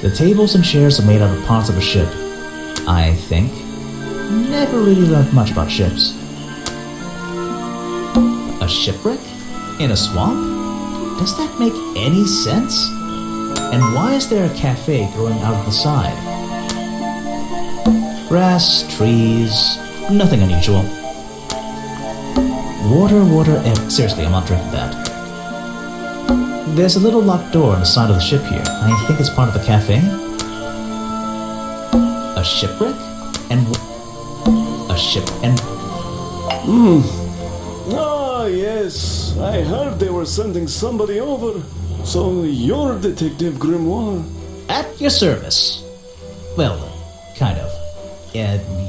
The tables and chairs are made out of parts of a ship, I think. Never really learned much about ships. A shipwreck? In a swamp? Does that make any sense? And why is there a cafe growing out of the side? Grass, trees, nothing unusual. Water, seriously, I'm not drinking that. There's a little locked door on the side of the ship here. I think it's part of the cafe. A shipwreck? And a ship and... Ah, yes. I heard they were sending somebody over. So you're Detective Grimoire. At your service. Well, kind of.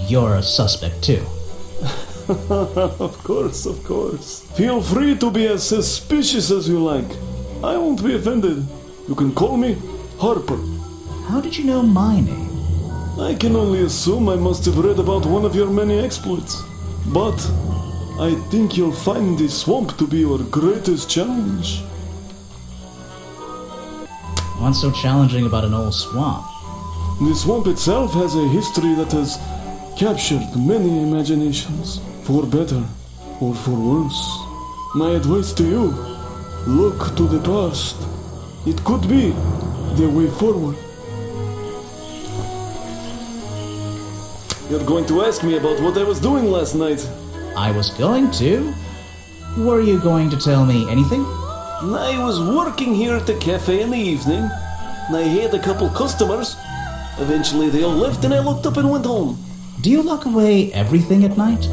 You're a suspect too. Of course, of course. Feel free to be as suspicious as you like. I won't be offended. You can call me Harper. How did you know my name? I can only assume I must have read about one of your many exploits. But I think you'll find the swamp to be your greatest challenge. What's so challenging about an old swamp? The swamp itself has a history that has captured many imaginations, for better or for worse. My advice to you, look to the past. It could be the way forward. You're going to ask me about what I was doing last night. I was going to? Were you going to tell me anything? I was working here at the cafe in the evening, and I had a couple customers. Eventually they all left and I looked up and went home. Do you lock away everything at night?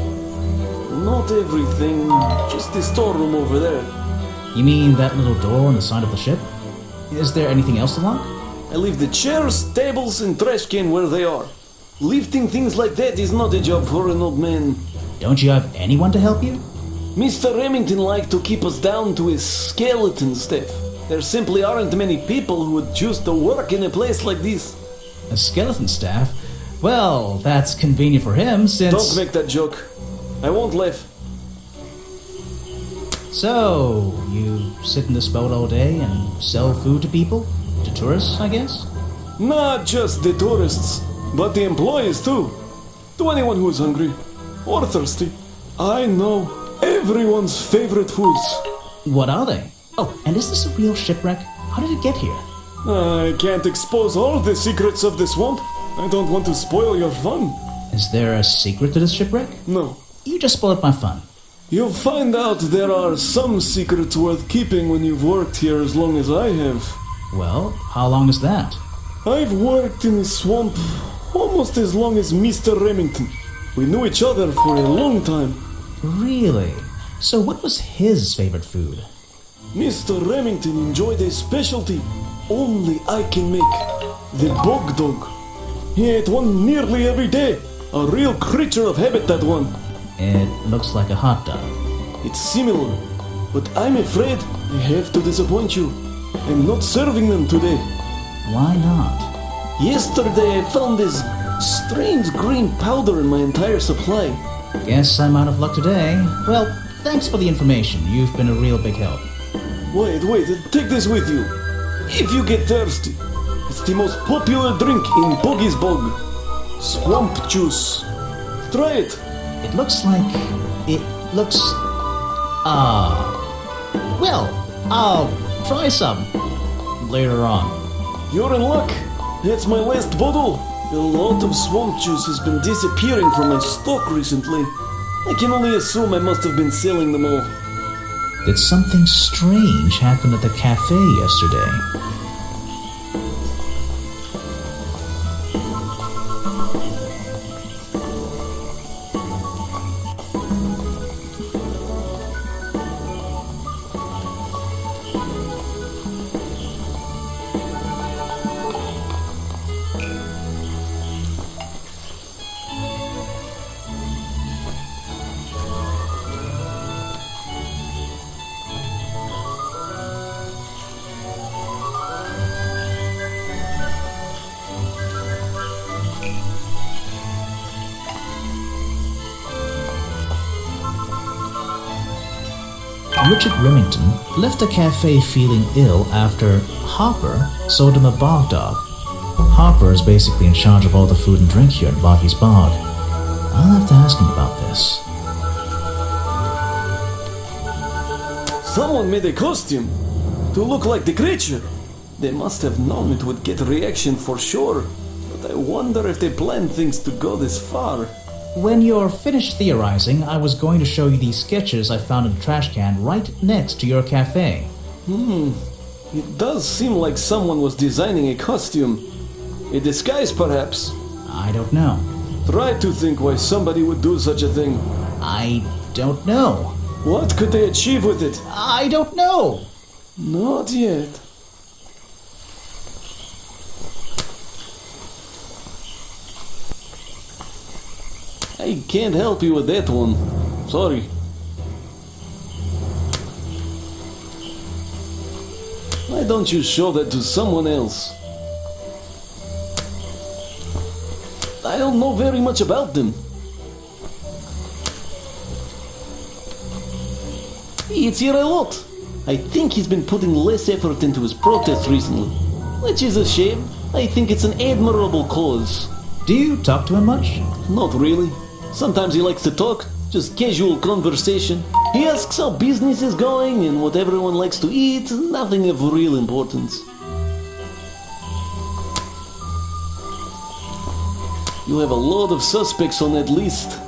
Not everything, just the storeroom over there. You mean that little door on the side of the ship? Is there anything else to lock? I leave the chairs, tables and trash can where they are. Lifting things like that is not a job for an old man. Don't you have anyone to help you? Mr. Remington liked to keep us down to his skeleton staff. There simply aren't many people who would choose to work in a place like this. A skeleton staff? Well, that's convenient for him since... Don't make that joke. I won't laugh. So, you sit in this boat all day and sell food to people? To tourists, I guess? Not just the tourists, but the employees too. To anyone who is hungry or thirsty. I know everyone's favorite foods. What are they? Oh, and is this a real shipwreck? How did it get here? I can't expose all the secrets of the swamp. I don't want to spoil your fun. Is there a secret to this shipwreck? No. You just spoiled my fun. You'll find out there are some secrets worth keeping when you've worked here as long as I have. Well, how long is that? I've worked in the swamp almost as long as Mr. Remington. We knew each other for a long time. Really? So what was his favorite food? Mr. Remington enjoyed a specialty only I can make. The bog dog. He ate one nearly every day. A real creature of habit, that one. It looks like a hot dog. It's similar, but I'm afraid I have to disappoint you. I'm not serving them today. Why not? Yesterday I found this strange green powder in my entire supply. Guess I'm out of luck today. Well, thanks for the information. You've been a real big help. Wait, take this with you. If you get thirsty, it's the most popular drink in Boggy's Bog. Swamp juice. Try it. It looks like... Well, I'll try some later on. You're in luck. That's my last bottle. A lot of swamp juice has been disappearing from my stock recently. I can only assume I must have been selling them all. Did something strange happen at the cafe yesterday? Richard Remington left the cafe feeling ill after Hopper sold him a bog dog. Harper is basically in charge of all the food and drink here at Boggy's Bog. I'll have to ask him about this. Someone made a costume to look like the creature. They must have known it would get a reaction for sure, but I wonder if they planned things to go this far. When you're finished theorizing, I was going to show you these sketches I found in a trash can right next to your cafe. It does seem like someone was designing a costume. A disguise, perhaps. I don't know. Try to think why somebody would do such a thing. I don't know. What could they achieve with it? I don't know. Not yet. I can't help you with that one. Sorry. Why don't you show that to someone else? I don't know very much about them. It's here a lot. I think he's been putting less effort into his protest recently, which is a shame. I think it's an admirable cause. Do you talk to him much? Not really. Sometimes he likes to talk, just casual conversation. He asks how business is going and what everyone likes to eat, nothing of real importance. You have a lot of suspects on that list.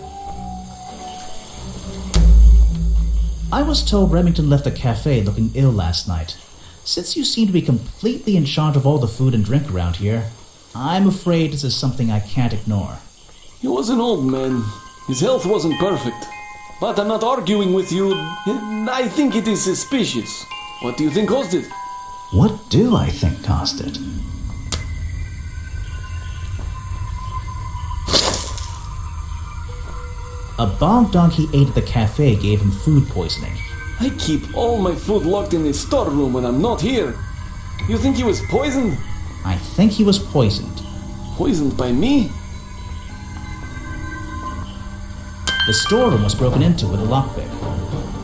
I was told Remington left the cafe looking ill last night. Since you seem to be completely in charge of all the food and drink around here, I'm afraid this is something I can't ignore. He was an old man. His health wasn't perfect. But I'm not arguing with you. I think it is suspicious. What do you think caused it? What do I think caused it? A bog dog he ate at the cafe gave him food poisoning. I keep all my food locked in the storeroom when I'm not here. You think he was poisoned? I think he was poisoned. Poisoned by me? The storeroom was broken into with a lockpick.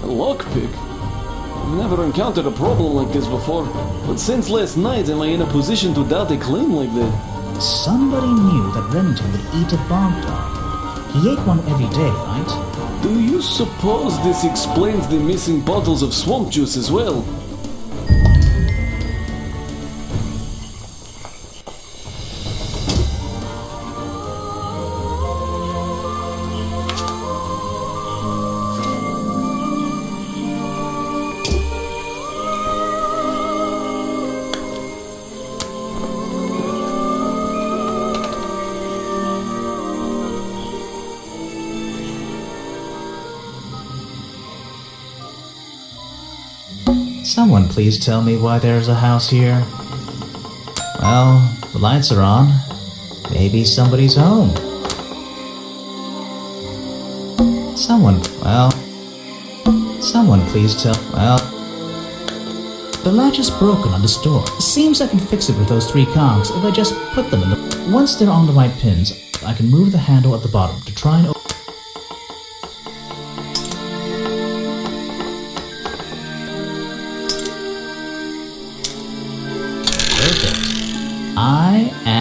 A lockpick? I've never encountered a problem like this before. But since last night am I in a position to doubt a claim like that? Somebody knew that Remington would eat a bog dog. He ate one every day, right? Do you suppose this explains the missing bottles of swamp juice as well? Someone please tell me why there's a house here. Well, the lights are on. Maybe somebody's home. Someone please tell... Well... The latch is broken on this door. Seems I can fix it with those 3 cogs if I just put them in the... Once they're on the right pins, I can move the handle at the bottom to try and open... Perfect. I am...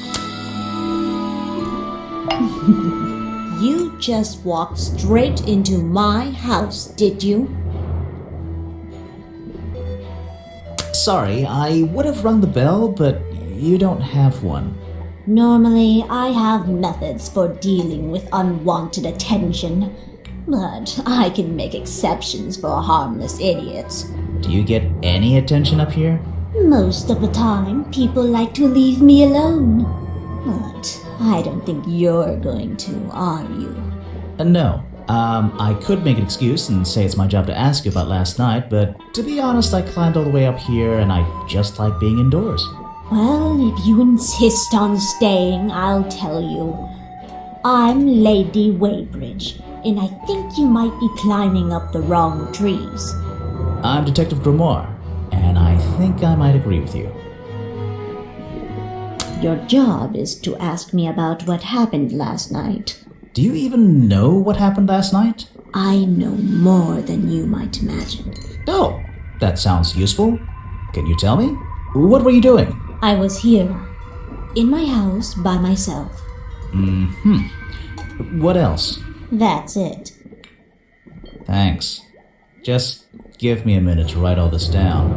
You just walked straight into my house, did you? Sorry, I would have rung the bell, but you don't have one. Normally, I have methods for dealing with unwanted attention, but I can make exceptions for harmless idiots. Do you get any attention up here? Most of the time, people like to leave me alone. But I don't think you're going to, are you? No. I could make an excuse and say it's my job to ask you about last night, but to be honest, I climbed all the way up here and I just like being indoors. Well, if you insist on staying, I'll tell you. I'm Lady Weybridge, and I think you might be climbing up the wrong trees. I'm Detective Grimoire, and I think I might agree with you. Your job is to ask me about what happened last night. Do you even know what happened last night? I know more than you might imagine. Oh, that sounds useful. Can you tell me? What were you doing? I was here, in my house by myself. What else? That's it. Thanks. Just give me a minute to write all this down.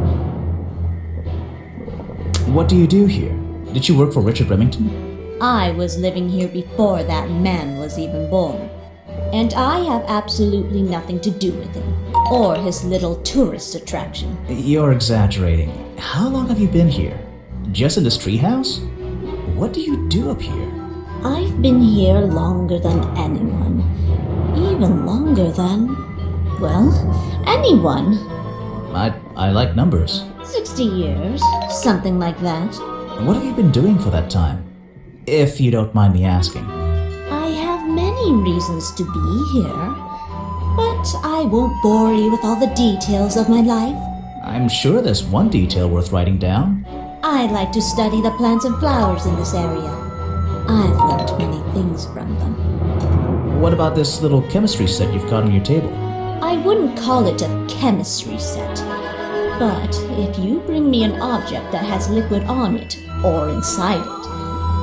What do you do here? Did you work for Richard Remington? I was living here before that man was even born. And I have absolutely nothing to do with him, or his little tourist attraction. You're exaggerating. How long have you been here? Just in this treehouse? What do you do up here? I've been here longer than anyone. Even longer than, well, anyone. I like numbers. 60 years, something like that. What have you been doing for that time? If you don't mind me asking. I have many reasons to be here, but I won't bore you with all the details of my life. I'm sure there's one detail worth writing down. I like to study the plants and flowers in this area. I've learned many things from them. What about this little chemistry set you've got on your table? I wouldn't call it a chemistry set, but if you bring me an object that has liquid on it, or inside it,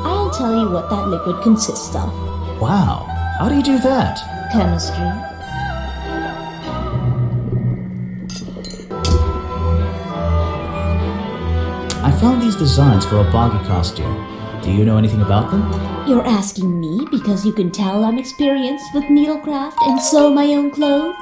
I'll tell you what that liquid consists of. Wow, how do you do that? Chemistry. I found these designs for a boggy costume. Do you know anything about them? You're asking me because you can tell I'm experienced with needlecraft and sew my own clothes?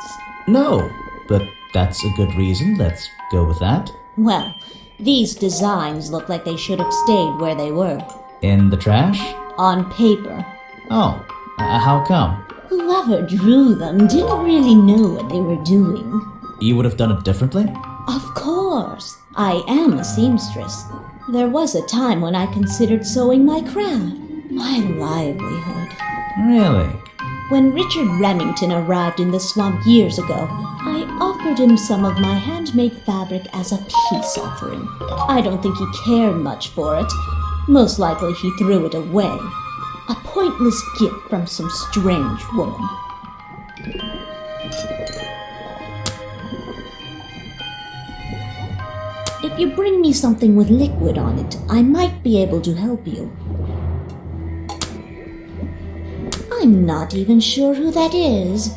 No, but that's a good reason. Let's go with that. Well, these designs look like they should have stayed where they were. In the trash? On paper. Oh, how come? Whoever drew them didn't really know what they were doing. You would have done it differently? Of course. I am a seamstress. There was a time when I considered sewing my craft, my livelihood. Really? When Richard Remington arrived in the swamp years ago, I offered him some of my handmade fabric as a peace offering. I don't think he cared much for it. Most likely he threw it away. A pointless gift from some strange woman. If you bring me something with liquid on it, I might be able to help you. I'm not even sure who that is.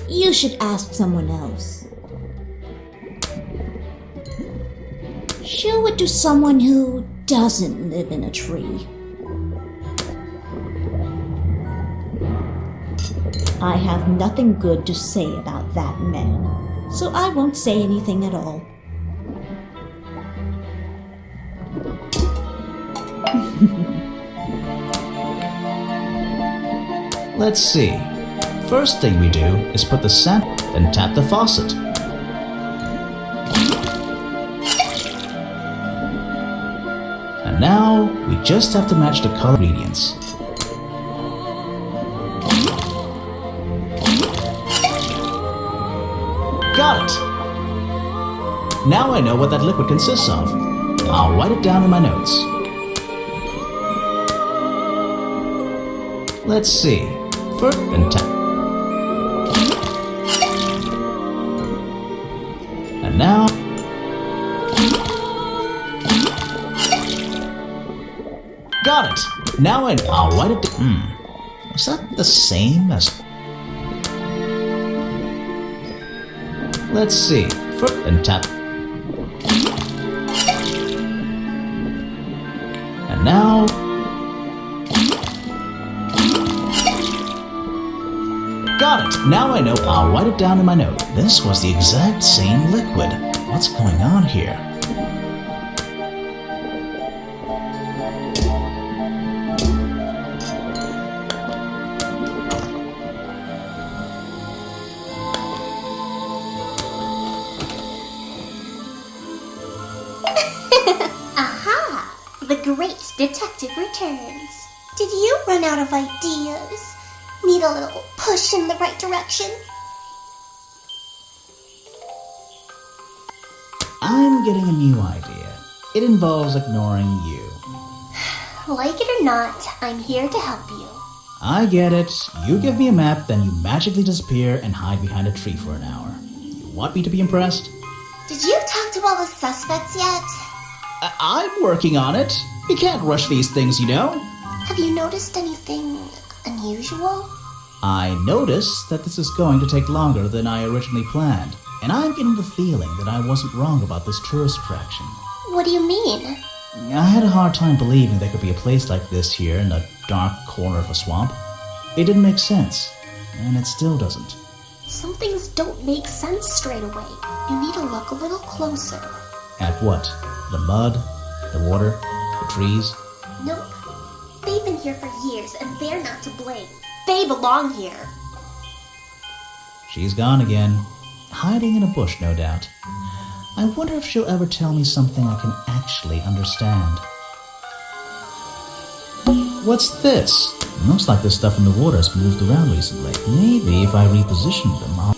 You should ask someone else. Show it to someone who doesn't live in a tree. I have nothing good to say about that man, so I won't say anything at all. Let's see. First thing we do is put the sample and tap the faucet. And now we just have to match the color ingredients. Got it! Now I know what that liquid consists of. I'll write it down in my notes. Let's see. First and tap. And now. Got it! Now I'll write it down. Was that the same as... Let's see. First and tap. And now... Got it! Now I know. I'll write it down in my note. This was the exact same liquid. What's going on here? Aha! The great detective returns. Did you run out of ideas? Need a little push in the right direction? I'm getting a new idea. It involves ignoring you. Like it or not, I'm here to help you. I get it. You give me a map, then you magically disappear and hide behind a tree for an hour. You want me to be impressed? Did you talk to all the suspects yet? I'm working on it. You can't rush these things, you know. Have you noticed anything unusual? I noticed that this is going to take longer than I originally planned, and I'm getting the feeling that I wasn't wrong about this tourist attraction. What do you mean? I had a hard time believing there could be a place like this here in a dark corner of a swamp. It didn't make sense, and it still doesn't. Some things don't make sense straight away. You need to look a little closer. At what? The mud? The water? The trees? Nope. They've been here for years, and they're not to blame. They belong here. She's gone again. Hiding in a bush, no doubt. I wonder if she'll ever tell me something I can actually understand. What's this? Looks like the stuff in the water has moved around recently. Maybe if I reposition them, I'll...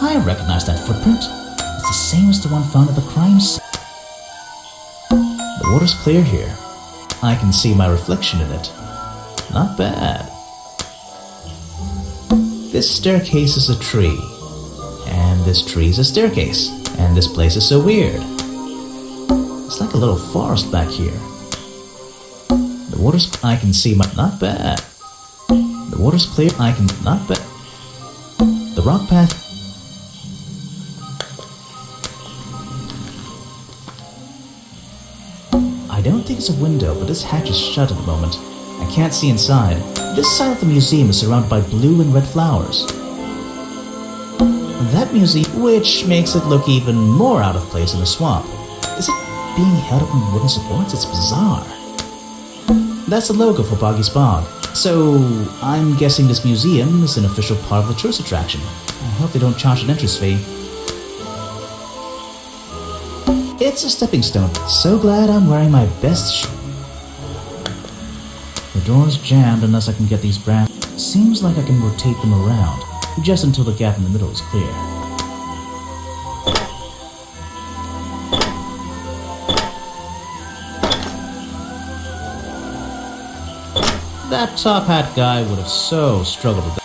I recognize that footprint. It's the same as the one found at the crime scene. The water's clear here. I can see my reflection in it. Not bad. This staircase is a tree. And this tree is a staircase. And this place is so weird. It's like a little forest back here. The water's... I can see my... Not bad. The water's clear. I can... Not bad. The rock path... I don't think it's a window, but this hatch is shut at the moment. I can't see inside. This side of the museum is surrounded by blue and red flowers. That museum, which makes it look even more out of place in the swamp. Is it being held up on wooden supports? It's bizarre. That's the logo for Boggy's Bog. So, I'm guessing this museum is an official part of the tourist attraction. I hope they don't charge an entrance fee. It's a stepping stone. So glad I'm wearing my best shoe. The door's jammed unless I can get these branches. Seems like I can rotate them around, just until the gap in the middle is clear. That top hat guy would have so struggled with that.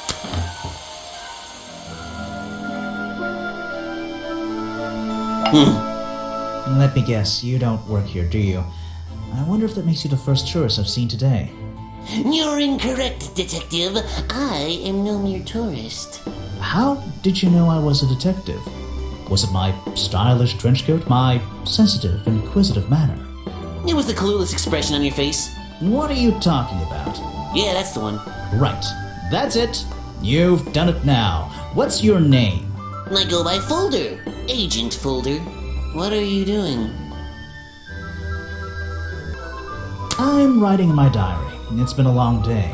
Let me guess, you don't work here, do you? I wonder if that makes you the first tourist I've seen today. You're incorrect, detective. I am no mere tourist. How did you know I was a detective? Was it my stylish trench coat? My sensitive, inquisitive manner? It was the clueless expression on your face. What are you talking about? Yeah, that's the one. Right. That's it. You've done it now. What's your name? I go by Folder. Agent Folder. What are you doing? I'm writing in my diary. It's been a long day.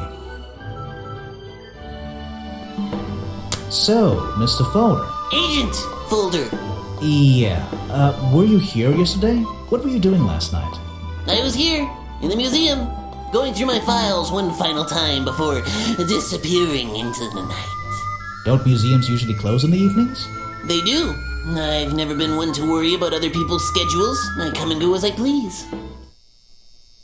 So, Mr. Folder. Agent Folder. Yeah. Were you here yesterday? What were you doing last night? I was here, in the museum, going through my files one final time before disappearing into the night. Don't museums usually close in the evenings? They do. I've never been one to worry about other people's schedules. I come and go as I please.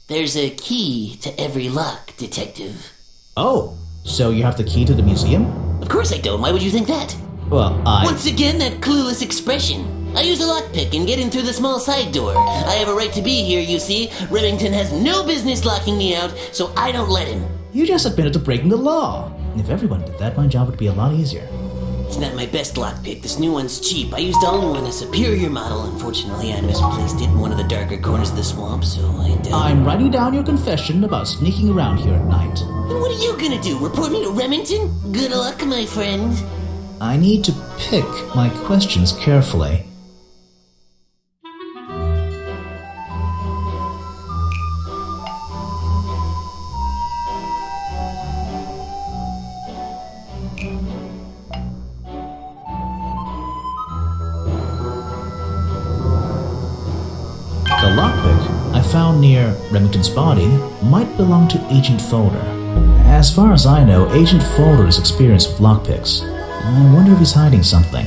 There's a key to every lock, detective. Oh, so you have the key to the museum? Of course I don't. Why would you think that? Well, Once again, that clueless expression. I use a lockpick and get in through the small side door. I have a right to be here, you see. Remington has no business locking me out, so I don't let him. You just admitted to breaking the law. If everyone did that, my job would be a lot easier. It's not my best lockpick. This new one's cheap. I used to own one, a superior model. Unfortunately, I misplaced it in one of the darker corners of the swamp, so I'm writing down your confession about sneaking around here at night. And what are you gonna do? Report me to Remington? Good luck, my friend. I need to pick my questions carefully. The lockpick I found near Remington's body might belong to Agent Folder. As far as I know, Agent Folder is experienced with lockpicks. I wonder if he's hiding something.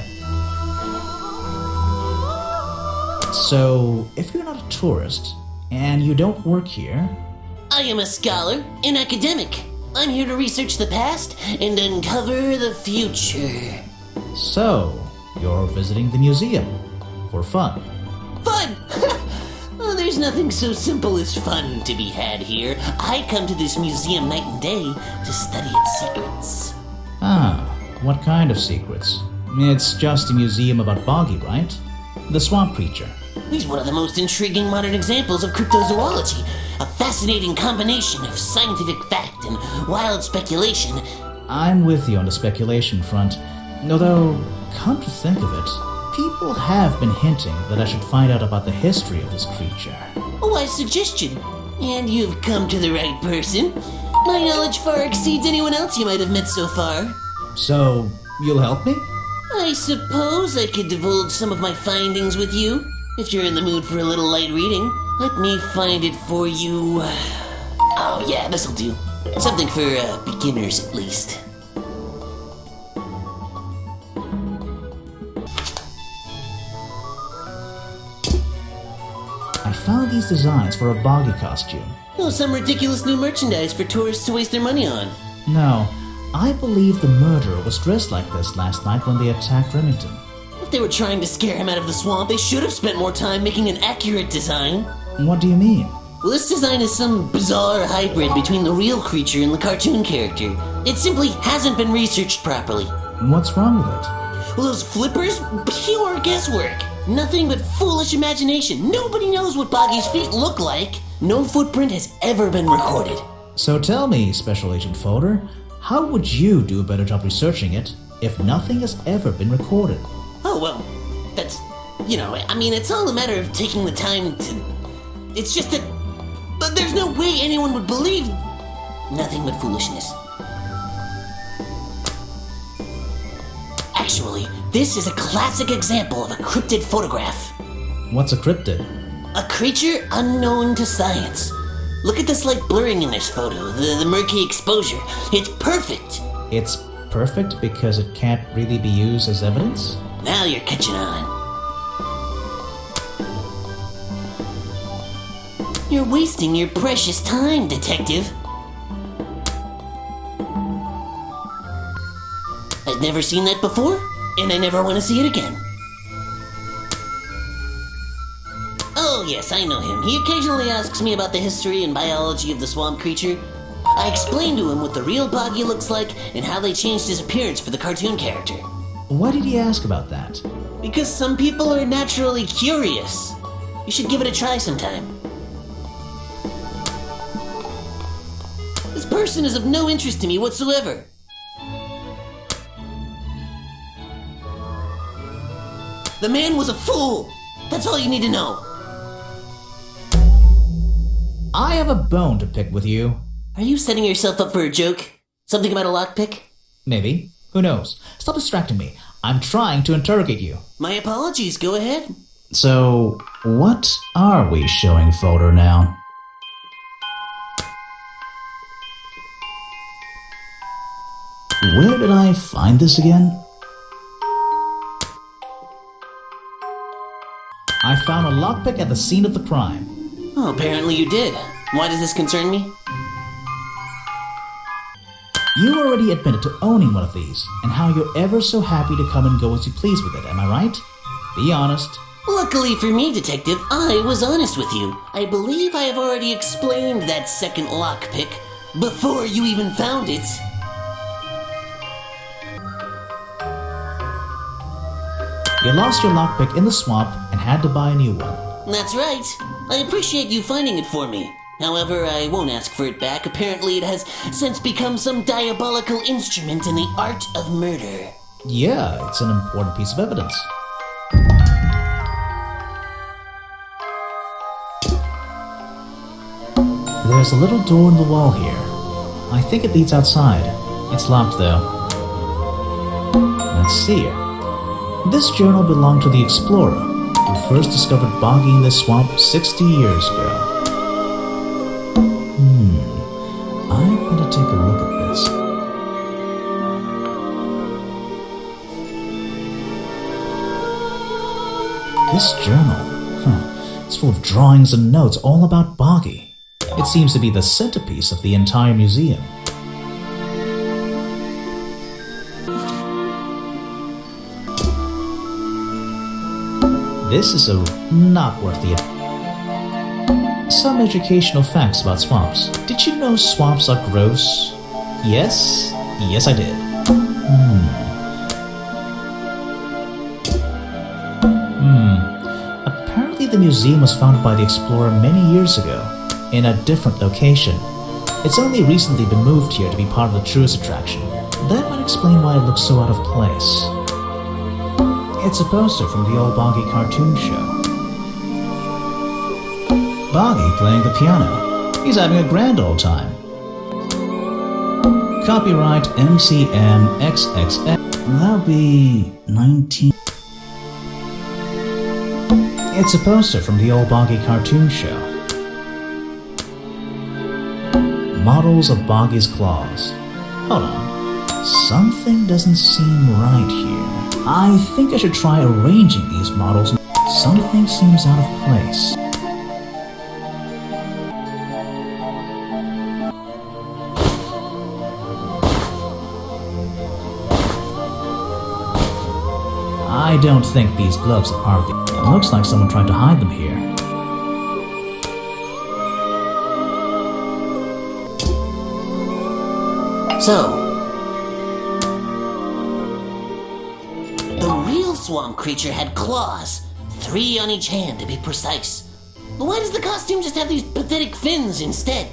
So, if you're not a tourist, and you don't work here, I am a scholar, an academic. I'm here to research the past and uncover the future. so you're visiting the museum for fun. Fun! Oh, there's nothing so simple as fun to be had here. I come to this museum night and day to study its secrets. Ah, what kind of secrets? It's just a museum about Boggy, right? The swamp creature. He's one of the most intriguing modern examples of cryptozoology, a fascinating combination of scientific fact and wild speculation. I'm with you on the speculation front, although, come to think of it, people have been hinting that I should find out about the history of this creature. A wise suggestion. And you've come to the right person. My knowledge far exceeds anyone else you might have met so far. So, you'll help me? I suppose I could divulge some of my findings with you, if you're in the mood for a little light reading. Let me find it for you. Oh yeah, this'll do. Something for beginners at least. I found these designs for a Boggy costume. Oh, some ridiculous new merchandise for tourists to waste their money on. No, I believe the murderer was dressed like this last night when they attacked Remington. If they were trying to scare him out of the swamp, they should have spent more time making an accurate design. What do you mean? Well, this design is some bizarre hybrid between the real creature and the cartoon character. It simply hasn't been researched properly. What's wrong with it? Well, those flippers? Pure guesswork. Nothing but foolish imagination. Nobody knows what Boggy's feet look like. No footprint has ever been recorded. So tell me, Special Agent Folder, how would you do a better job researching it if nothing has ever been recorded? Oh, well, that's, it's all a matter of taking the time to... It's just that... But there's no way anyone would believe... Nothing but foolishness. Actually, this is a classic example of a cryptid photograph. What's a cryptid? A creature unknown to science. Look at the slight blurring in this photo, the murky exposure. It's perfect. It's perfect because it can't really be used as evidence? Now you're catching on. You're wasting your precious time, Detective. I've never seen that before, and I never want to see it again. Oh yes, I know him. He occasionally asks me about the history and biology of the swamp creature. I explained to him what the real Boggy looks like and how they changed his appearance for the cartoon character. Why did he ask about that? Because some people are naturally curious. You should give it a try sometime. This person is of no interest to me whatsoever. The man was a fool. That's all you need to know. I have a bone to pick with you. Are you setting yourself up for a joke? Something about a lockpick? Maybe. Who knows? Stop distracting me. I'm trying to interrogate you. My apologies, go ahead. So, what are we showing Folder now? Where did I find this again? I found a lockpick at the scene of the crime. Oh, apparently you did. Why does this concern me? You already admitted to owning one of these, and how you're ever so happy to come and go as you please with it, am I right? Be honest. Luckily for me, Detective, I was honest with you. I believe I have already explained that second lockpick before you even found it. You lost your lockpick in the swamp and had to buy a new one. That's right. I appreciate you finding it for me. However, I won't ask for it back. Apparently it has since become some diabolical instrument in the art of murder. Yeah, it's an important piece of evidence. There's a little door in the wall here. I think it leads outside. It's locked though. Let's see here. This journal belonged to the explorer who first discovered Boggy in this swamp 60 years ago. I'm gonna take a look at this. This journal, It's full of drawings and notes all about Boggy. It seems to be the centerpiece of the entire museum. This is not worth the... Some educational facts about swamps. Did you know swamps are gross? Yes? Yes, I did. Apparently the museum was founded by the explorer many years ago, in a different location. It's only recently been moved here to be part of the tourist attraction. That might explain why it looks so out of place. It's a poster from the old Boggy cartoon show. Boggy playing the piano. He's having a grand old time. Copyright MCM XXX. That'll be 19... It's a poster from the old Boggy cartoon show. Models of Boggy's claws. Hold on. Something doesn't seem right here. I think I should try arranging these models. Something seems out of place. I don't think these gloves are part of the... It looks like someone tried to hide them here. So, the real swamp creature had claws, 3 on each hand to be precise. But why does the costume just have these pathetic fins instead?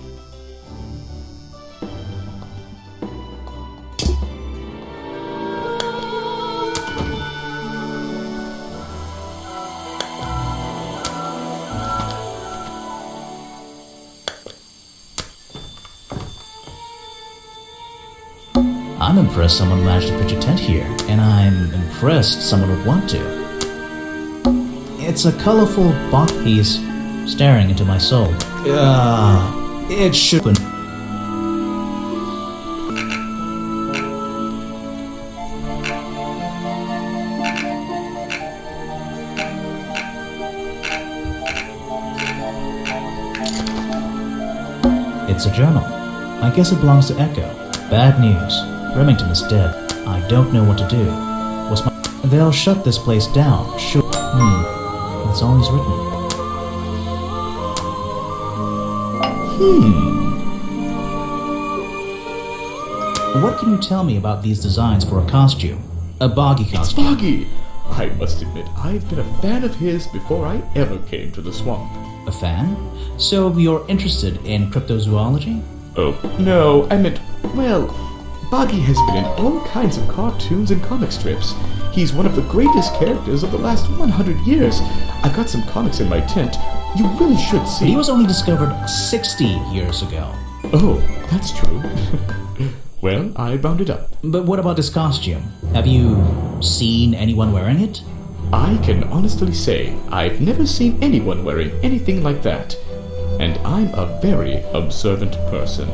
I'm impressed someone managed to pitch a tent here, and I'm impressed someone would want to. It's a colorful box. He's staring into my soul. It should be. It's a journal. I guess it belongs to Echo. Bad news. Remington is dead. I don't know what to do. They'll shut this place down. Sure. That's all he's written. What can you tell me about these designs for a costume? A Boggy costume. It's Boggy! I must admit, I've been a fan of his before I ever came to the swamp. A fan? So you're interested in cryptozoology? Oh, no, I meant, well, Boggy has been in all kinds of cartoons and comic strips. He's one of the greatest characters of the last 100 years. I've got some comics in my tent. You really should see. But he was only discovered 60 years ago. Oh, that's true. Well, I bound it up. But what about this costume? Have you seen anyone wearing it? I can honestly say I've never seen anyone wearing anything like that. And I'm a very observant person.